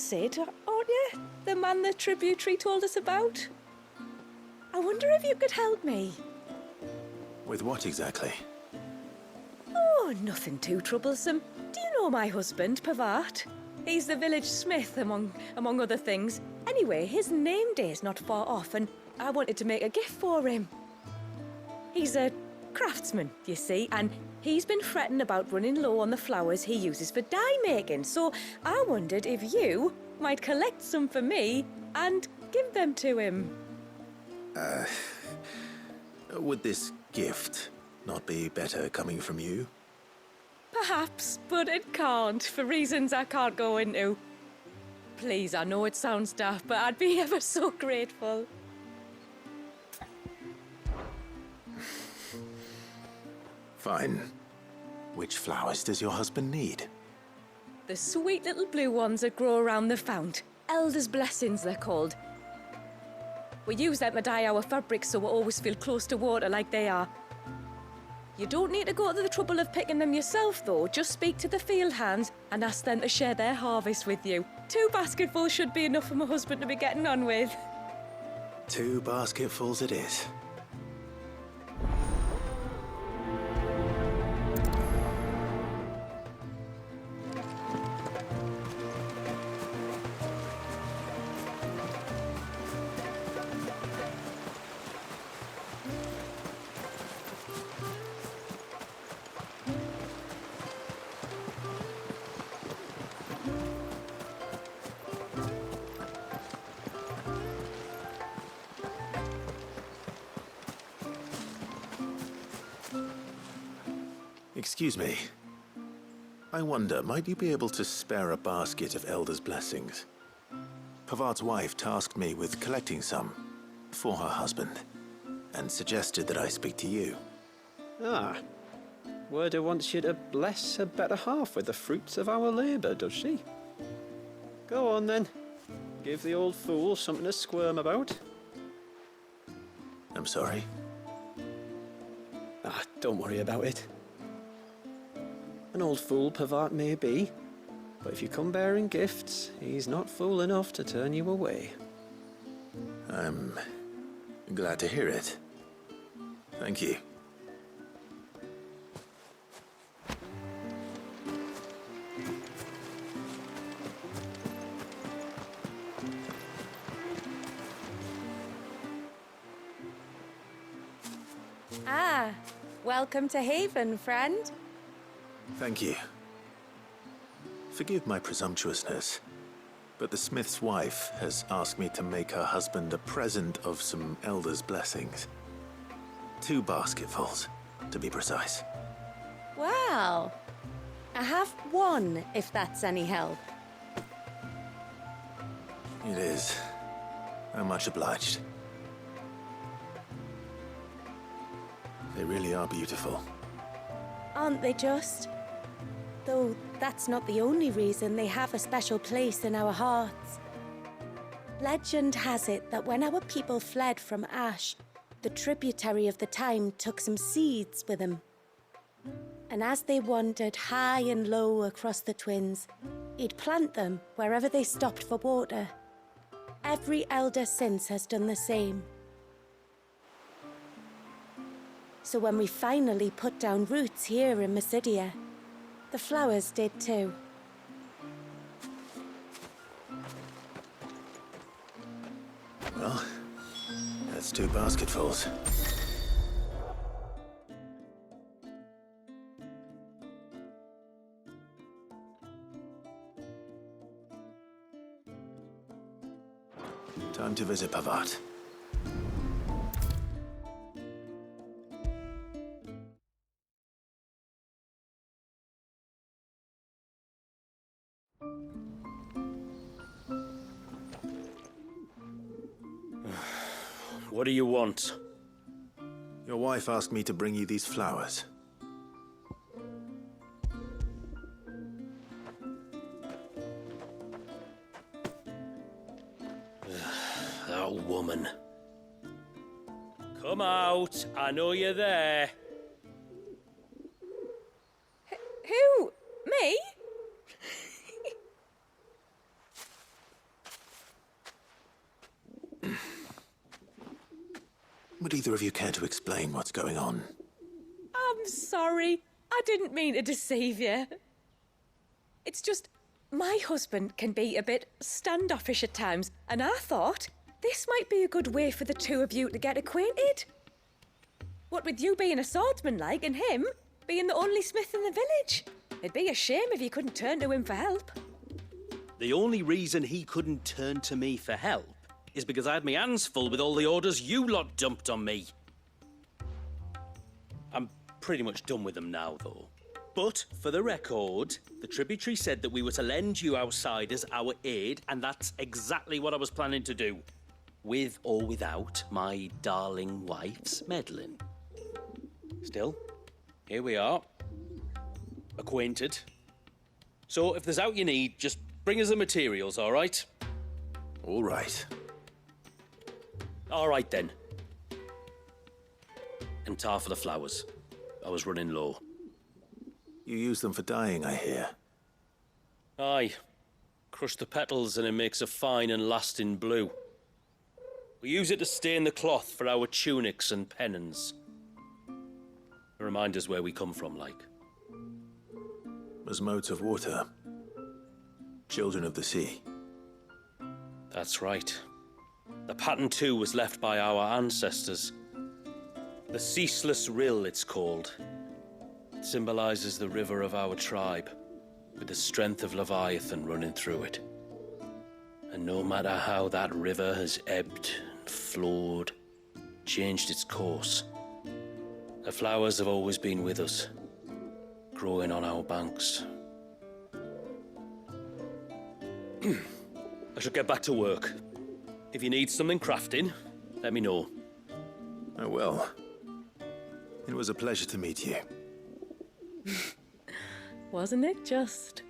Sid, aren't you? The man the tributary told us about? I wonder if you could help me. With what exactly? Oh, nothing too troublesome. Do you know my husband, Pavat? He's the village smith, among other things. Anyway, his name day's not far off, and I wanted to make a gift for him. He's a craftsman, you see, and he's been fretting about running low on the flowers he uses for dye making, so I wondered if you might collect some for me and give them to him. Would this gift not be better coming from you? Perhaps, but it can't, for reasons I can't go into. Please, I know it sounds daft, but I'd be ever so grateful. Fine. Which flowers does your husband need? The sweet little blue ones that grow around the fount. Elder's blessings, they're called. We use them to dye our fabrics so we always feel close to water like they are. You don't need to go to the trouble of picking them yourself, though. Just speak to the field hands and ask them to share their harvest with you. 2 basketfuls should be enough for my husband to be getting on with. 2 basketfuls it is. Excuse me. I wonder, might you be able to spare a basket of Elder's blessings? Pavart's wife tasked me with collecting some for her husband, and suggested that I speak to you. Ah. Werda wants you to bless her better half with the fruits of our labour, does she? Go on then. Give the old fool something to squirm about. I'm sorry. Ah, don't worry about it. An old fool Pavart may be, but if you come bearing gifts, he's not fool enough to turn you away. I'm glad to hear it. Thank you. Ah, welcome to Haven, friend. Thank you. Forgive my presumptuousness, but the smith's wife has asked me to make her husband a present of some Elder's blessings. 2 basketfuls, to be precise. Wow. I have 1, if that's any help. It is. I'm much obliged. They really are beautiful. Aren't they just? Though that's not the only reason they have a special place in our hearts. Legend has it that when our people fled from Ash, the tributary of the time took some seeds with them. And as they wandered high and low across the Twins, he'd plant them wherever they stopped for water. Every elder since has done the same. So when we finally put down roots here in Mysidia, the flowers did too. Well, that's 2 basketfuls. Time to visit Pavart. What do you want? Your wife asked me to bring you these flowers. That woman. Come out. I know you're there. Who? Me? Would either of you care to explain what's going on? I'm sorry. I didn't mean to deceive you. It's just, my husband can be a bit standoffish at times, and I thought this might be a good way for the two of you to get acquainted. What with you being a swordsman like, and him being the only smith in the village. It'd be a shame if you couldn't turn to him for help. The only reason he couldn't turn to me for help is because I had my hands full with all the orders you lot dumped on me. I'm pretty much done with them now, though. But, for the record, the tributary said that we were to lend you outsiders our aid, and that's exactly what I was planning to do. With or without my darling wife's meddling. Still, here we are. Acquainted. So, if there's out you need, just bring us the materials, all right? All right. All right, then. And tar for the flowers. I was running low. You use them for dyeing, I hear. Aye. Crush the petals and it makes a fine and lasting blue. We use it to stain the cloth for our tunics and pennons. Remind us where we come from, like. As modes of water. Children of the sea. That's right. The pattern too was left by our ancestors. The Ceaseless Rill, it's called. It symbolizes the river of our tribe, with the strength of Leviathan running through it. And no matter how that river has ebbed and flowed, changed its course, the flowers have always been with us, growing on our banks. I should get back to work. If you need something crafting, let me know. I will. It was a pleasure to meet you. Wasn't it just?